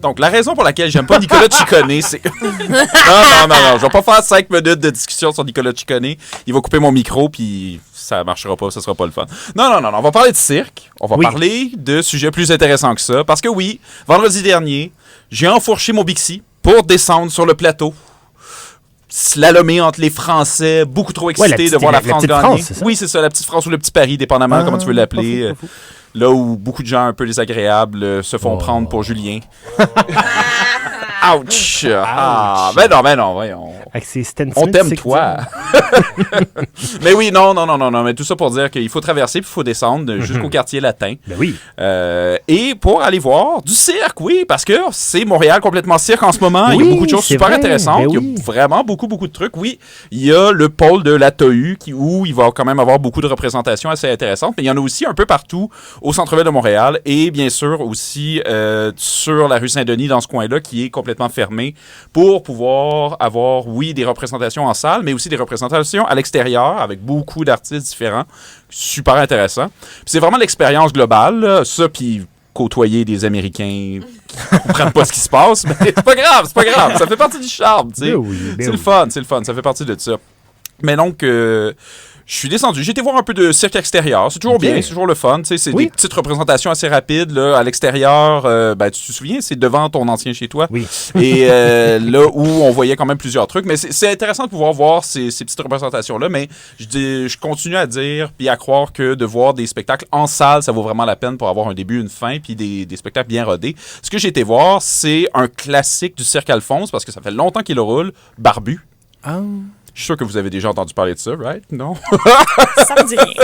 Donc, la raison pour laquelle j'aime pas Nicolas Ciccone, c'est... Non, je vais pas faire 5 minutes de discussion sur Nicolas Ciccone. Il va couper mon micro, puis ça marchera pas, ça sera pas le fun. Non, on va parler de cirque. On va parler de sujets plus intéressants que ça. Parce que oui, vendredi dernier, j'ai enfourché mon Bixi pour descendre sur le plateau. Slalomer entre les Français, beaucoup trop excité de voir la France gagner. France, c'est ça? Oui, c'est ça, la petite France ou le petit Paris, dépendamment comment tu veux l'appeler. Pas fou. Là où beaucoup de gens un peu désagréables se font prendre pour Julien. Ouch! Ah, ben non, voyons. Avec ses Stan On Smith, t'aime, c'est toi. Mais oui, non. Mais tout ça pour dire qu'il faut traverser puis il faut descendre jusqu'au quartier latin. Ben oui. Et pour aller voir du cirque, oui, parce que c'est Montréal complètement cirque en ce moment. Oui, il y a beaucoup de choses c'est super vrai. intéressantes. Ben Il oui. y a vraiment beaucoup de trucs. Oui, il y a le pôle de la TAU où il va quand même avoir beaucoup de représentations assez intéressantes. Mais il y en a aussi un peu partout au centre-ville de Montréal et bien sûr aussi sur la rue Saint-Denis dans ce coin-là qui est complètement fermé pour pouvoir avoir, oui, des représentations en salle, mais aussi des représentations à l'extérieur avec beaucoup d'artistes différents. Super intéressant. Puis c'est vraiment l'expérience globale, là. Ça, puis côtoyer des Américains qui comprennent pas ce qui se passe, mais c'est pas grave. Ça fait partie du charme, tu sais. Ben oui, C'est le fun, ça fait partie de ça. Mais donc... je suis descendu. J'ai été voir un peu de cirque extérieur. C'est toujours bien, c'est toujours le fun. Tu sais, c'est des petites représentations assez rapides. Là, à l'extérieur, tu te souviens, c'est devant ton ancien chez toi. Oui. Et là où on voyait quand même plusieurs trucs. Mais c'est intéressant de pouvoir voir ces petites représentations-là. Mais je continue à dire puis à croire que de voir des spectacles en salle, ça vaut vraiment la peine pour avoir un début, une fin, puis des spectacles bien rodés. Ce que j'ai été voir, c'est un classique du Cirque Alphonse parce que ça fait longtemps qu'il le roule, Barbu. Ah. Je suis sûr que vous avez déjà entendu parler de ça, right? Non? Ça me dit rien.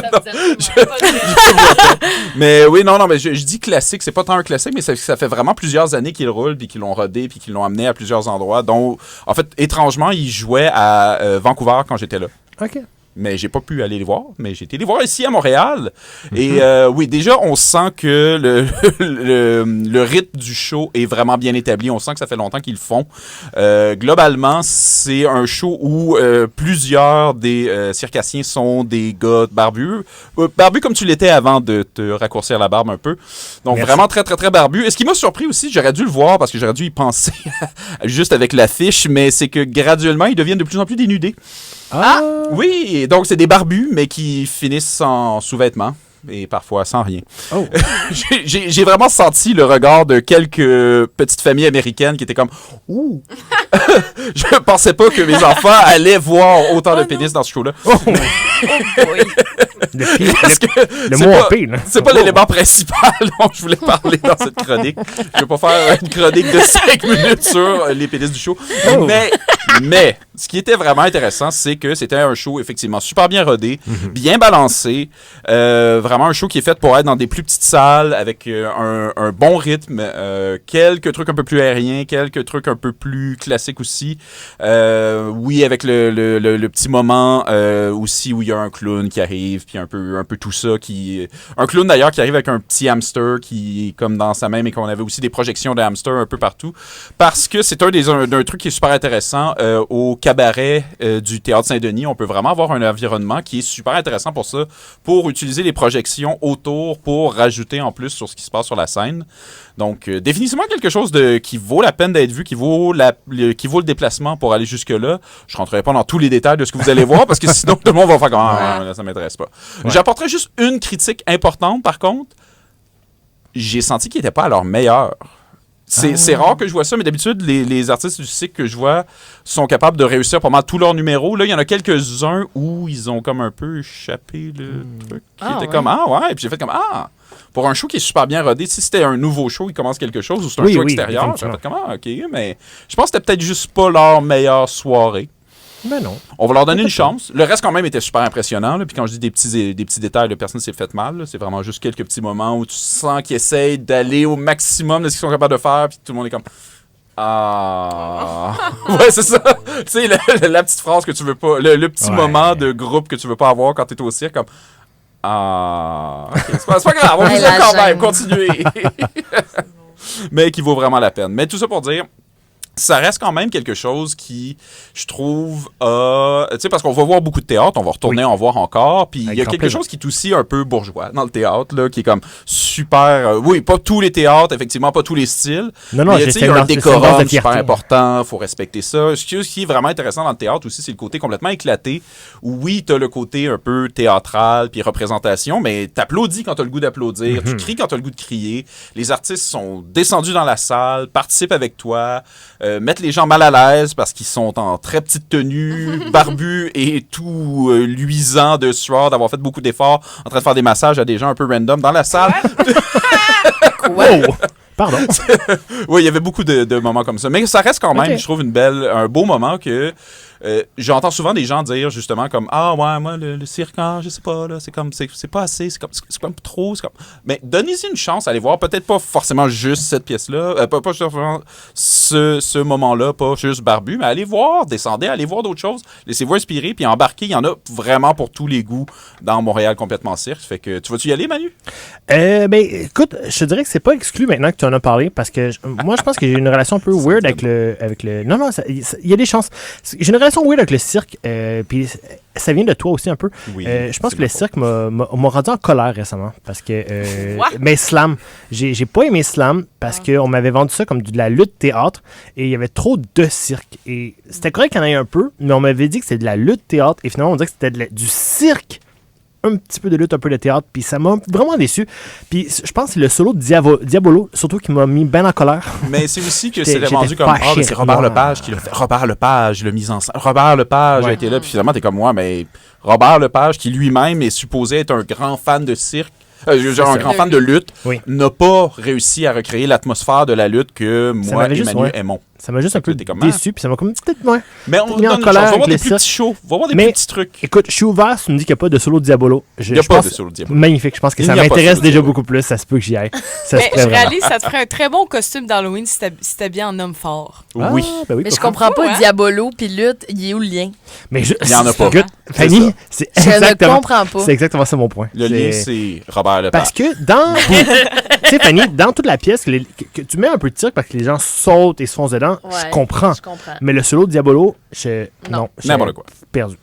Mais oui, non, mais je dis classique. C'est pas tant un classique, mais ça fait vraiment plusieurs années qu'ils roulent, puis qu'ils l'ont rodé, puis qu'ils l'ont amené à plusieurs endroits. Dont, en fait, étrangement, ils jouaient à Vancouver quand j'étais là. OK. Mais j'ai pas pu aller les voir. Mais j'ai été les voir ici à Montréal. Et oui, déjà, on sent que le rythme du show est vraiment bien établi. On sent que ça fait longtemps qu'ils le font. Globalement, c'est un show où plusieurs des circassiens sont des gars barbus. Barbus comme tu l'étais avant de te raccourcir la barbe un peu. Donc, Merci. vraiment très, très, très barbu. Et ce qui m'a surpris aussi, j'aurais dû le voir parce que j'aurais dû y penser juste avec l'affiche, mais c'est que graduellement, ils deviennent de plus en plus dénudés. Ah! Oui, donc c'est des barbus, mais qui finissent en sous-vêtements. Et parfois sans rien. Oh. J'ai vraiment senti le regard de quelques petites familles américaines qui étaient comme « Ouh! » Je pensais pas que mes enfants allaient voir autant de pénis dans ce show-là. Oh. Oh boy. Parce que le c'est mot pas- OP, là. C'est pas l'élément principal dont je voulais parler dans cette chronique. Je vais pas faire une chronique de 5 minutes sur les pénis du show. Oh. Mais, ce qui était vraiment intéressant, c'est que c'était un show effectivement super bien rodé, bien balancé. Vraiment un show qui est fait pour être dans des plus petites salles avec un bon rythme, quelques trucs un peu plus aériens, quelques trucs un peu plus classiques aussi. Oui, avec le petit moment aussi où il y a un clown qui arrive, puis un peu tout ça. Un clown d'ailleurs qui arrive avec un petit hamster qui est comme dans sa main, mais qu'on avait aussi des projections de hamster un peu partout. Parce que c'est un truc qui est super intéressant. Au cabaret du Théâtre Saint-Denis, on peut vraiment avoir un environnement qui est super intéressant pour ça, pour utiliser les projections autour pour rajouter en plus sur ce qui se passe sur la scène. Donc, définitivement quelque chose qui vaut la peine d'être vu, qui vaut le déplacement pour aller jusque-là. Je ne rentrerai pas dans tous les détails de ce que vous allez voir, parce que sinon, tout le monde va faire comme « Ah, ça ne m'intéresse pas ». Ouais. J'apporterai juste une critique importante, par contre. J'ai senti qu'ils n'étaient pas à leur meilleur. C'est rare que je vois ça, mais d'habitude, les artistes du cycle que je vois sont capables de réussir pas mal tous leurs numéros. Là, il y en a quelques-uns où ils ont comme un peu échappé le truc. Qui était comme « Ah, ouais ». Puis j'ai fait comme « Ah ». Pour un show qui est super bien rodé, si c'était un nouveau show, il commence quelque chose, ou c'est un show extérieur, j'aurais fait comme « Ah, OK ». Mais je pense que c'était peut-être juste pas leur meilleure soirée. Ben non. On va leur donner une chance. Le reste, quand même, était super impressionnant. Là. Puis quand je dis des petits détails, de personne s'est fait mal. Là. C'est vraiment juste quelques petits moments où tu sens qu'ils essayent d'aller au maximum de ce qu'ils sont capables de faire. Puis tout le monde est comme Ah. Ouais, c'est ça. Tu sais, la petite phrase que tu veux pas. Le petit moment de groupe que tu veux pas avoir quand t'es au cirque, comme Ah. Okay. C'est pas grave, on vous aime quand même. Continuez. Mais qui vaut vraiment la peine. Mais tout ça pour dire. ça reste quand même quelque chose qui, je trouve, tu sais, parce qu'on va voir beaucoup de théâtre, on va retourner en voir encore, puis il y a quelque chose qui est aussi un peu bourgeois dans le théâtre, là, qui est comme super... oui, pas tous les théâtres, effectivement, pas tous les styles, Non, mais tu sais, il y a un décorum super fierté. important, faut respecter ça. Ce qui est vraiment intéressant dans le théâtre aussi, c'est le côté complètement éclaté, où oui, t'as le côté un peu théâtral, puis représentation, mais t'applaudis quand t'as le goût d'applaudir, tu cries quand t'as le goût de crier, les artistes sont descendus dans la salle, participent avec toi, mettre les gens mal à l'aise parce qu'ils sont en très petite tenue, barbus et tout luisant de sueur, d'avoir fait beaucoup d'efforts, en train de faire des massages à des gens un peu random dans la salle. Wow! Pardon. Oui, il y avait beaucoup de moments comme ça. Mais ça reste quand même, Ok. je trouve, un beau moment que j'entends souvent des gens dire justement comme ah ouais, moi le cirque, je sais pas, là, c'est comme c'est pas assez, c'est comme trop, c'est comme. Mais donnez-y une chance, allez voir, peut-être pas forcément juste cette pièce-là, pas forcément ce moment-là, pas juste Barbu, mais allez voir, descendez, allez voir d'autres choses, laissez-vous inspirer, puis embarquer, il y en a vraiment pour tous les goûts dans Montréal complètement cirque. Fait que tu vas-tu y aller, Manu? Ben, écoute, je te dirais que c'est pas exclu maintenant que tu en as parlé, parce que moi, je pense que j'ai une relation un peu weird avec le... Non, il y a des chances. J'ai une relation weird avec le cirque, puis ça vient de toi aussi un peu. Oui, je pense c'est que le ma faute. cirque m'a rendu en colère récemment, parce que... What? mais Slam, j'ai pas aimé Slam, parce qu'on m'avait vendu ça comme de la lutte théâtre, et il y avait trop de cirque. Et c'était correct qu'il y en ait un peu, mais on m'avait dit que c'était de la lutte théâtre, et finalement, on disait que c'était du cirque. Un petit peu de lutte, un peu de théâtre, puis ça m'a vraiment déçu. Puis je pense que c'est le solo de Diabolo, surtout qui m'a mis bien en colère. Mais c'est aussi que J'étais c'est rendu comme fâché, mais c'est Robert moi. Lepage qui l'a fait. Robert Lepage, le mise en scène. Robert Lepage a Ouais. été là, puis finalement, t'es comme moi, mais Robert Lepage, qui lui-même est supposé être un grand fan de cirque, un grand fan de lutte, Oui. n'a pas réussi à recréer l'atmosphère de la lutte que moi m'avait et juste, Manu ouais. aimons. Ça m'a juste un peu T'es comme, déçu, puis ça m'a comme peut-être moins. Mais on mis en donne une colère chance. Va voir avec des les plus cirques. petits shows. Va voir des Mais- plus petits trucs. Écoute, je suis ouvert, si tu me dis qu'il n'y a pas de solo de Diabolo. Il n'y a pas de solo Diabolo. Magnifique, je pense que Il ça n'y a pas de m'intéresse solo déjà Diabolo. beaucoup plus, ça se peut que j'y aille. Ça Mais se je plaît vraiment. réalise, ça te ferait un très bon costume d'Halloween si t'es bien en homme fort. Ah, Oui. ben oui, Mais je pourquoi comprends pas, hein? Diabolo puis lutte, il est où le lien? Mais je... Il y en a pas. Écoute, C'est Fanny, c'est Je ne exactement... comprends pas. C'est exactement ça mon point. Le lien, c'est Robert Lepage. Parce que dans... tu sais, Fanny, dans toute la pièce, que tu mets un peu de cirque parce que les gens sautent et se foncent dedans, je Ouais, comprends. Je comprends. Mais le solo de Diabolo, non, Non. j'ai N'importe quoi. perdu.